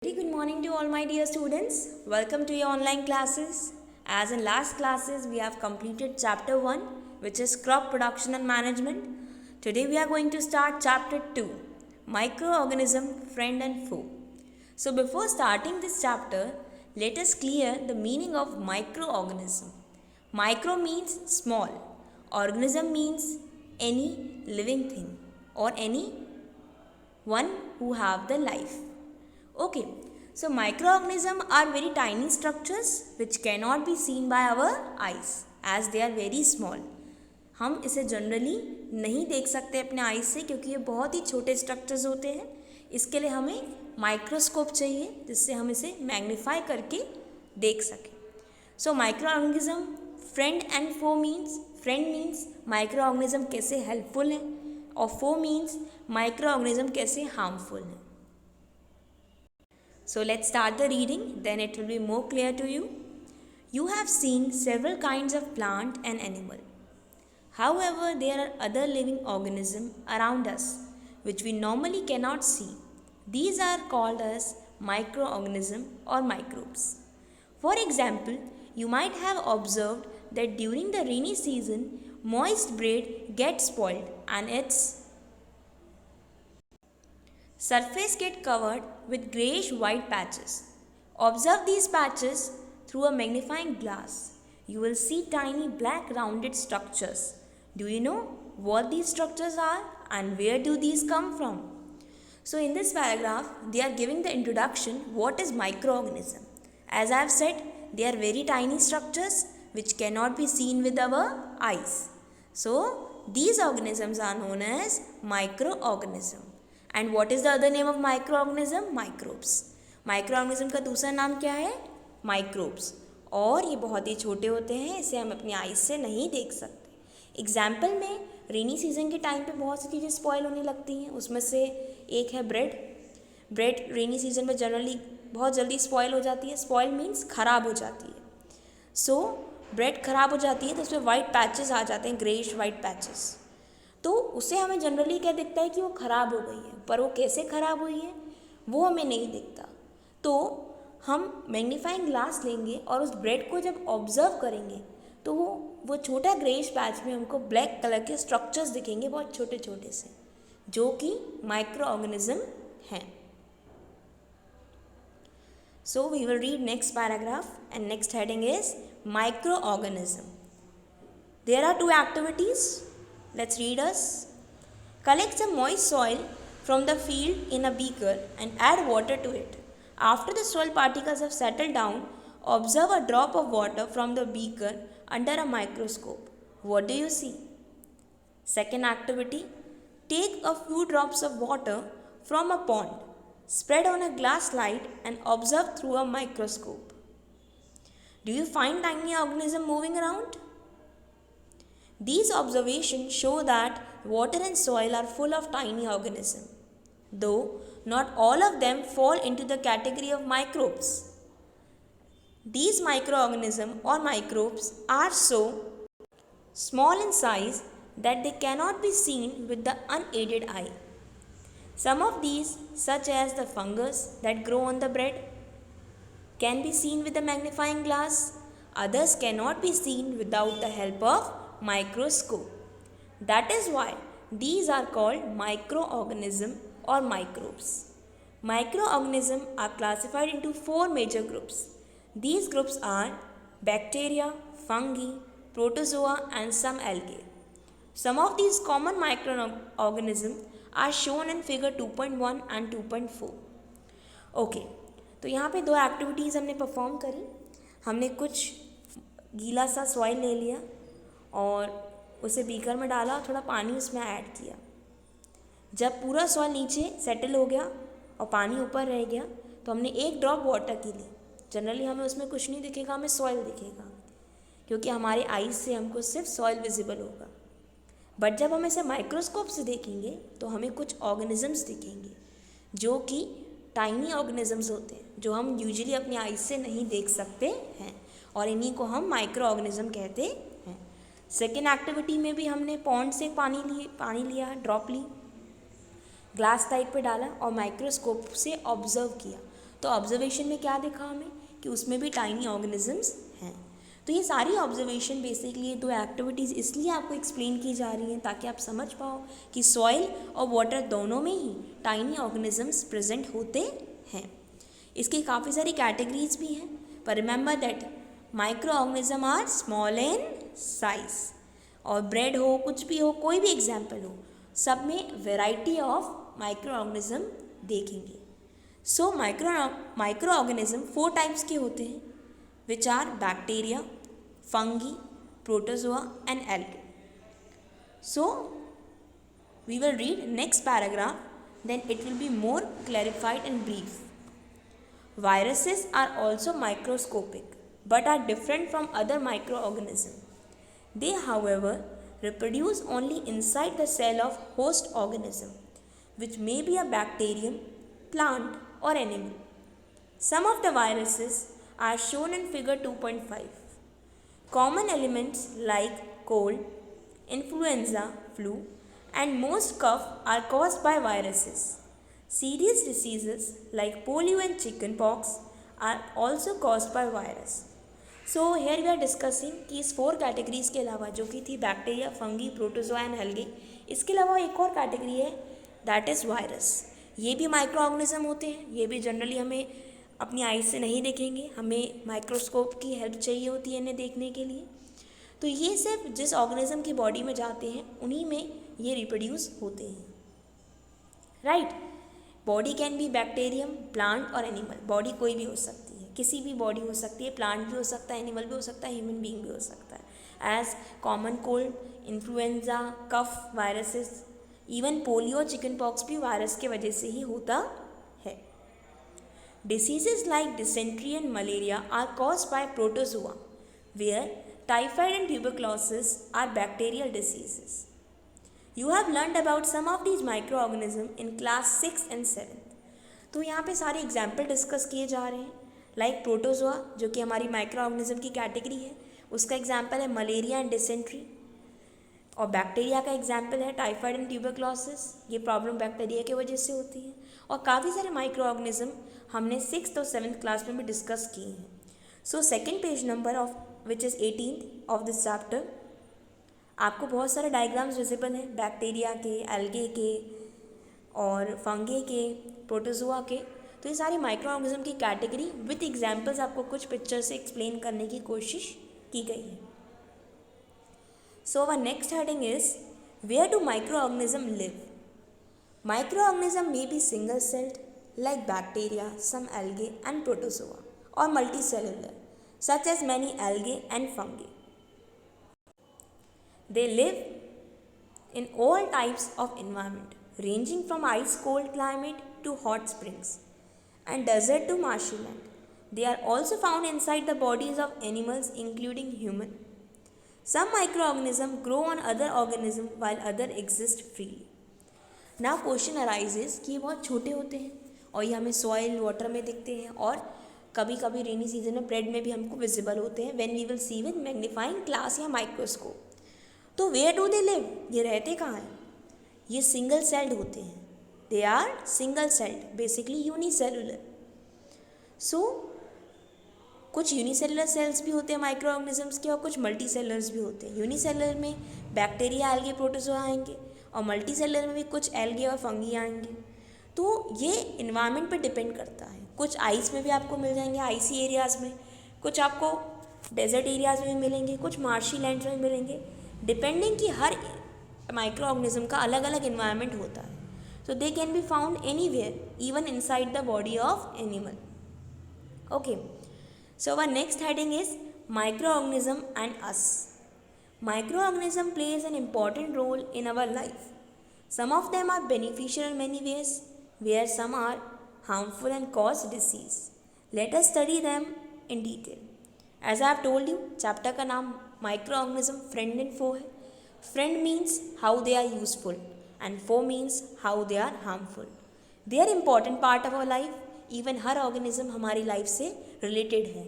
Very good morning to all my dear students. Welcome to your online classes. As in last classes, we have completed chapter 1, which is crop production and management. Today we are going to start chapter 2, microorganism, friend and foe. So before starting this chapter, let us clear the meaning of microorganism. Micro means small. Organism means any living thing or any one who have the life. Okay, so microorganisms are very tiny structures which cannot be seen by our eyes as they are very small. हम इसे generally नहीं देख सकते अपने eyes से क्योंकि ये बहुत ही छोटे स्ट्रक्चर्स होते हैं. इसके लिए हमें माइक्रोस्कोप चाहिए जिससे हम इसे मैग्नीफाई करके देख सकें. So microorganism friend and foe means friend means microorganism कैसे हेल्पफुल हैं और फो मीन्स माइक्रोऑर्गेनिज्म कैसे हार्मफुल हैं. So let's start the reading, then it will be more clear to you. You have seen several kinds of plant and animal. However, there are other living organisms around us which we normally cannot see. These are called as microorganisms or microbes. For example, you might have observed that during the rainy season, moist bread gets spoiled and its surface get covered with greyish white patches. Observe these patches through a magnifying glass. You will see tiny black rounded structures. Do you know what these structures are and where do these come from? So in this paragraph, they are giving the introduction what is microorganism. As I have said, they are very tiny structures which cannot be seen with our eyes. So these organisms are known as microorganism. And what is the other name of microorganism? Microbes. Microorganism का दूसरा नाम क्या है? Microbes. और ये बहुत ही छोटे होते हैं, इसे हम अपनी आईज से नहीं देख सकते. एग्जाम्पल में रेनी सीजन के टाइम पे बहुत सी चीज़ें स्पॉयल होने लगती हैं. उसमें से एक है ब्रेड. ब्रेड रेनी सीजन में जनरली बहुत जल्दी स्पॉयल हो जाती है. स्पॉयल मीन्स ख़राब हो जाती है. सो ब्रेड ख़राब हो जाती है तो उसमें वाइट पैचेस आ जाते हैं, ग्रेइश वाइट पैचेस. तो उसे हमें जनरली क्या दिखता है कि वो ख़राब हो गई है, पर वो कैसे ख़राब हुई है वो हमें नहीं दिखता. तो हम मैग्नीफाइंग ग्लास लेंगे और उस ब्रेड को जब ऑब्जर्व करेंगे तो वो छोटा ग्रेइश पैच में हमको ब्लैक कलर के स्ट्रक्चर्स दिखेंगे बहुत छोटे छोटे से, जो कि माइक्रो ऑर्गेनिज्म हैं. So we will read next paragraph and next heading is microorganism. There are 2 activities. Let's read us. Collect some moist soil from the field in a beaker and add water to it. After the soil particles have settled down, observe a drop of water from the beaker under a microscope. What do you see? Second activity. Take a few drops of water from a pond. Spread on a glass slide and observe through a microscope. Do you find tiny organisms moving around? These observations show that water and soil are full of tiny organisms, though not all of them fall into the category of microbes. These microorganisms or microbes are so small in size that they cannot be seen with the unaided eye. Some of these, such as the fungus that grow on the bread, can be seen with a magnifying glass. Others cannot be seen without the help of microscope. That is why these are called microorganisms or microbes. Microorganisms are classified into 4 major groups. These groups are bacteria, fungi, protozoa and some algae. Some of these common microorganisms are shown in figure 2.1 and 2.4. Okay, तो यहाँ पे 2 activities हमने perform करी. हमने कुछ गीला सा soil ले लिया और उसे बीकर में डाला और थोड़ा पानी उसमें ऐड किया. जब पूरा सॉइल नीचे सेटल हो गया और पानी ऊपर रह गया तो हमने 1 ड्रॉप वाटर की ली. जनरली हमें उसमें कुछ नहीं दिखेगा, हमें सॉइल दिखेगा क्योंकि हमारे आईज से हमको सिर्फ सॉइल विजिबल होगा. बट जब हम इसे माइक्रोस्कोप से देखेंगे तो हमें कुछ ऑर्गेनिजम्स दिखेंगे जो कि टाइनी ऑर्गेनिजम्स होते हैं जो हम यूजुअली अपनी आईज से नहीं देख सकते हैं और इन्हीं को हम माइक्रो ऑर्गेनिज्म कहते हैं. सेकेंड एक्टिविटी में भी हमने पॉन्ड से पानी लिया, ड्रॉप ली, ग्लास स्लाइड पे डाला और माइक्रोस्कोप से ऑब्जर्व किया. तो ऑब्जर्वेशन में क्या देखा हमें कि उसमें भी टाइनी ऑर्गेनिजम्स हैं। तो ये सारी ऑब्जर्वेशन बेसिकली ये 2 एक्टिविटीज़ इसलिए आपको एक्सप्लेन की जा रही हैं ताकि आप समझ पाओ कि सॉइल और वाटर दोनों में ही टाइनी ऑर्गेनिजम्स प्रेजेंट होते हैं। इसकी काफ़ी सारी कैटेगरीज भी हैं, पर remember that microorganism are small in size. और ब्रेड हो, कुछ भी हो, कोई भी एग्जाम्पल हो, सब में वेराइटी ऑफ माइक्रो ऑर्गेनिज्म देखेंगे। सो माइक्रो ऑर्गेनिज्म 4 टाइप्स के होते हैं, which are bacteria, fungi, protozoa and algae. So we will read next paragraph, then it will be more clarified and brief. Viruses are also microscopic but are different from other microorganisms. They, however, reproduce only inside the cell of host organism, which may be a bacterium, plant or animal. Some of the viruses are shown in figure 2.5. Common elements like cold, influenza, flu, and most cough are caused by viruses. Serious diseases like polio and chickenpox are also caused by virus. So here we are discussing कि इस 4 categories के अलावा जो कि थी bacteria, fungi, protozoa and algae, इसके अलावा एक और कैटेगरी है दैट इज़ वायरस। ये भी माइक्रो ऑर्गेनिज्म होते हैं, ये भी जनरली हमें अपनी आइज से नहीं देखेंगे, हमें माइक्रोस्कोप की हेल्प चाहिए होती है इन्हें देखने के लिए। तो ये सिर्फ जिस ऑर्गेनिज्म की बॉडी में जाते हैं उन्हीं में ये रिप्रोड्यूस होते हैं, right. Body can be bacterium, plant और एनिमल। बॉडी कोई भी हो सकती है, किसी भी बॉडी हो सकती है, प्लांट भी हो सकता है, एनिमल भी हो सकता है, ह्यूमन बीइंग भी हो सकता है। As common cold, influenza, cough, viruses, even polio और चिकन पॉक्स भी वायरस के वजह से ही होता है। Diseases like dysentery and malaria are caused by protozoa, where typhoid and tuberculosis are bacterial diseases. You have learned about some of these microorganisms in class 6 and 7. तो यहाँ पे सारे एग्जाम्पल डिस्कस किए जा रहे हैं, लाइक प्रोटोजोआ जो कि हमारी माइक्रो ऑर्गेनिज्म की कैटेगरी है, उसका एग्जाम्पल है मलेरिया एंड डिसेंट्री। और बैक्टीरिया का एग्जाम्पल है टाइफाइड एंड ट्यूबरक्लोसिस, ये प्रॉब्लम बैक्टीरिया की वजह से होती है। और काफ़ी सारे माइक्रो ऑर्गेनिज्म हमने 6th और 7th क्लास में भी डिस्कस किए हैं। So second page number of which is 18th of this chapter, आपको बहुत सारे डायग्राम्स विजिबल हैं बैक्टीरिया के, एल्गे के और फंगे के, प्रोटोजोआ के। तो ये सारी माइक्रो ऑर्गेनिज्म की कैटेगरी विथ एग्जाम्पल्स आपको कुछ पिक्चर से एक्सप्लेन करने की कोशिश की गई है। So our next heading is where do microorganism live. Microorganism may be single celled like bacteria, some algae and protozoa, और multicellular such as many algae and fungi. They live in all types of environment, ranging from ice cold climate to hot springs and desert to marshy land. They are also found inside the bodies of animals including human. Some microorganisms grow on other organisms while others exist freely. Now question arises कि ये बहुत छोटे होते हैं और ये हमें soil, water में दिखते हैं और कभी कभी रेनी सीजन में ब्रेड में भी हमको विजिबल होते हैं when we will see with magnifying glass या माइक्रोस्कोप। तो वेयर डू दे लिव, ये रहते कहाँ हैं? ये सिंगल सेल्ड होते हैं, they are single celled, basically unicellular. So कुछ यूनिसेलुलर सेल्स भी होते हैं माइक्रो ऑर्गेनिजम्स के और कुछ मल्टी सेलुलर्स भी होते हैं। यूनिसेलुलर में बैक्टीरिया, एल्गे, प्रोटोजोआ आएंगे और मल्टी सेलुलर में भी कुछ एल्गे और फंगी आएंगे। तो ये इन्वायरमेंट पर डिपेंड करता है। कुछ आइस में भी आपको मिल जाएंगे, आइसी एरियाज़ में, कुछ आपको डेजर्ट एरियाज़ में भी मिलेंगे, कुछ मार्शी लैंड्स में मिलेंगे, डिपेंडिंग कि हर माइक्रो ऑर्गेनिज्म का अलग अलग इन्वायरमेंट होता है। So they can be found anywhere, even inside the body of animal. Okay, so our next heading is microorganism and us. Microorganism plays an important role in our life. Some of them are beneficial in many ways, where some are harmful and cause disease. Let us study them in detail. As I have told you, chapter का नाम microorganism friend and foe है. Friend means how they are useful and foe means how they are harmful. They are important part of our life. Even her organism हमारी life से related है,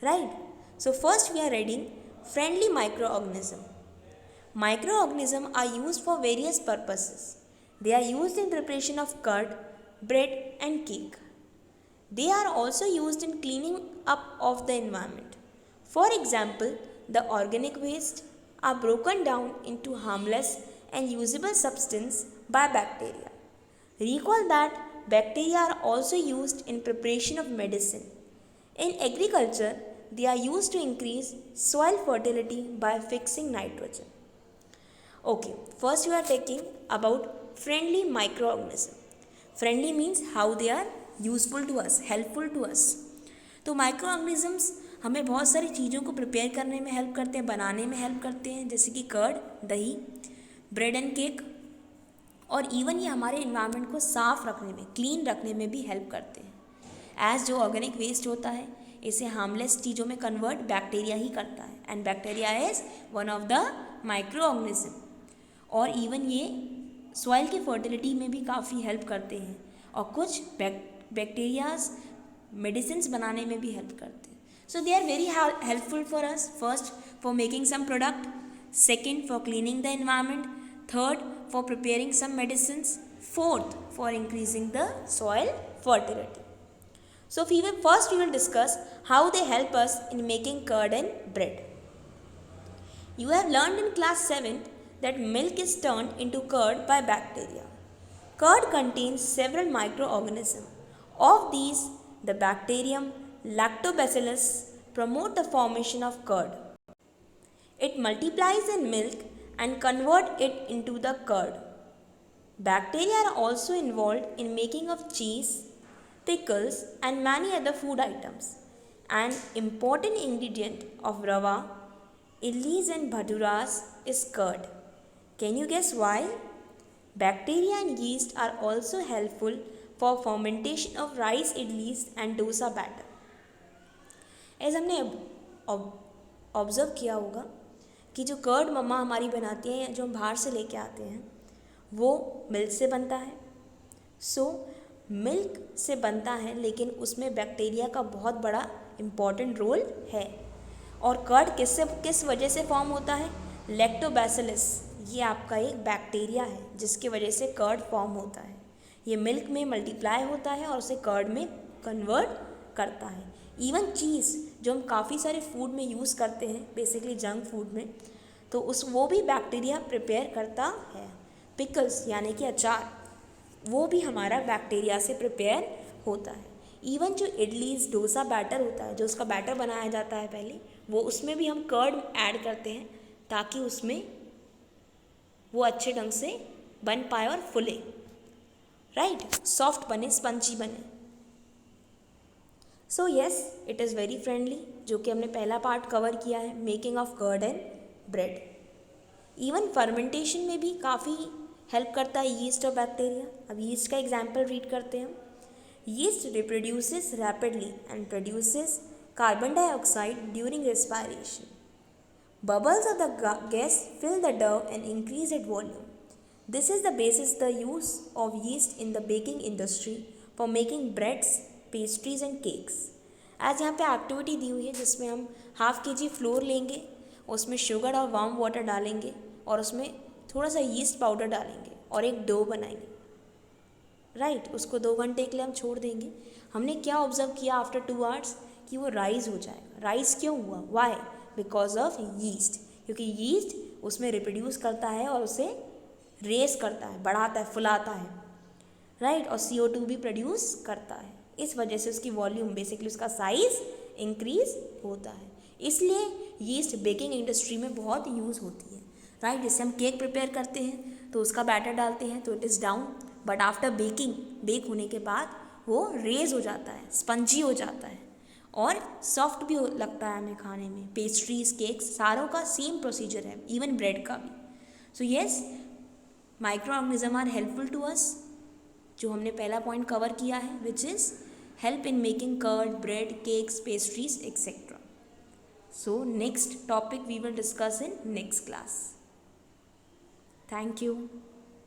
right? So first we are reading friendly microorganism. Microorganisms are used for various purposes. They are used in preparation of curd, bread and cake. They are also used in cleaning up of the environment. For example, the organic waste are broken down into harmless and usable substance by bacteria. Recall that bacteria are also used in preparation of medicine. In agriculture, they are used to increase soil fertility by fixing nitrogen. Okay, first we are taking about friendly microorganism. Friendly means how they are useful to us, helpful to us. तो microorganisms हमें बहुत सारी चीज़ों को prepare करने में help करते हैं, बनाने में हेल्प करते हैं, जैसे कि कर्ड, दही, ब्रेड एंड केक, और इवन ये हमारे इन्वायरमेंट को साफ रखने में, क्लीन रखने में भी हेल्प करते हैं। एज जो ऑर्गेनिक वेस्ट होता है इसे हार्मलेस चीज़ों में कन्वर्ट बैक्टीरिया ही करता है, and bacteria is one of the micro organism. और इवन ये सॉइल की फर्टिलिटी में भी काफ़ी हेल्प करते हैं, और कुछ बैक्टीरियाज मेडिसिन्स बनाने में भी हेल्प करते हैं। So they are very helpful for us, first for making some product, second for cleaning the environment, third for preparing some medicines, fourth for increasing the soil fertility. So first we will discuss how they help us in making curd and bread. You have learned in class 7 that milk is turned into curd by bacteria. Curd contains several microorganisms. Of these, the bacterium Lactobacillus promote the formation of curd. It multiplies in milk and convert it into the curd. Bacteria are also involved in making of cheese, pickles and many other food items. An important ingredient of rava, idlis and bhaduras is curd. Can you guess why? Bacteria and yeast are also helpful for fermentation of rice idlis and dosa batter. As हमने observe किया होगा कि जो curd मम्मा हमारी बनाती हैं या जो हम बाहर से लेके आते हैं वो मिल्क से बनता है। सो मिल्क से बनता है, लेकिन उसमें बैक्टीरिया का बहुत बड़ा इम्पॉर्टेंट रोल है। और कर्ड किस वजह से फॉर्म होता है? लैक्टोबैसिलस, ये आपका एक बैक्टीरिया है जिसकी वजह से कर्ड फॉर्म होता है। ये मिल्क में मल्टीप्लाई होता है और उसे कर्ड में कन्वर्ट करता है। इवन चीज़ जो हम काफ़ी सारे फूड में यूज़ करते हैं, बेसिकली जंक फूड में, तो वो भी बैक्टीरिया प्रिपेयर करता है। पिकल्स यानी कि अचार, वो भी हमारा बैक्टीरिया से प्रिपेयर होता है। इवन जो इडलीज डोसा बैटर होता है, जो उसका बैटर बनाया जाता है पहले, वो उसमें भी हम कर्ड ऐड करते हैं ताकि उसमें वो अच्छे ढंग से बन पाए और फूले, राइट, सॉफ्ट बने, स्पंजी बने। So yes, it is very friendly, जो कि हमने पहला पार्ट कवर किया है, making of curd and bread. Even fermentation में भी काफ़ी हेल्प करता है यीस्ट और बैक्टीरिया। अब यीस्ट का एग्जाम्पल रीड करते हैं। Yeast reproduces rapidly and produces carbon dioxide during respiration. Bubbles of the gas fill the dough and increase its volume. This is the basis the use of yeast in the baking industry for making breads, pastries and cakes. आज यहाँ पे activity दी हुई है जिसमें हम ½ kg floor लेंगे, उसमें sugar और वार्म वाटर डालेंगे और उसमें थोड़ा सा यीस्ट पाउडर डालेंगे और एक डो बनाएंगे, राइट। उसको 2 घंटे के लिए हम छोड़ देंगे। हमने क्या ऑब्जर्व किया आफ्टर 2 आवर्स कि वो राइज हो जाएगा। राइज क्यों हुआ? वाई? बिकॉज ऑफ यीस्ट, क्योंकि यीस्ट उसमें रिप्रोड्यूस करता है और उसे रेस करता है, बढ़ाता है, फुलाता है, राइट, और CO2 भी प्रोड्यूस करता है। इस वजह से उसकी वॉल्यूम, बेसिकली उसका साइज इंक्रीज होता है। इसलिए यीस्ट बेकिंग इंडस्ट्री में बहुत यूज़ होती है, राइट। जिससे हम केक प्रिपेयर करते हैं तो उसका बैटर डालते हैं तो it is down, but after bake होने के बाद वो रेज हो जाता है, स्पंजी हो जाता है और सॉफ्ट भी लगता है हमें खाने में। पेस्ट्रीज, केक्स, सारों का सेम प्रोसीजर है, इवन ब्रेड का भी। So yes, microorganism are helpful to us, जो हमने पहला पॉइंट कवर किया है, which is help in making curd, bread, cakes, pastries etcetera. So next topic we will discuss in next class. Thank you.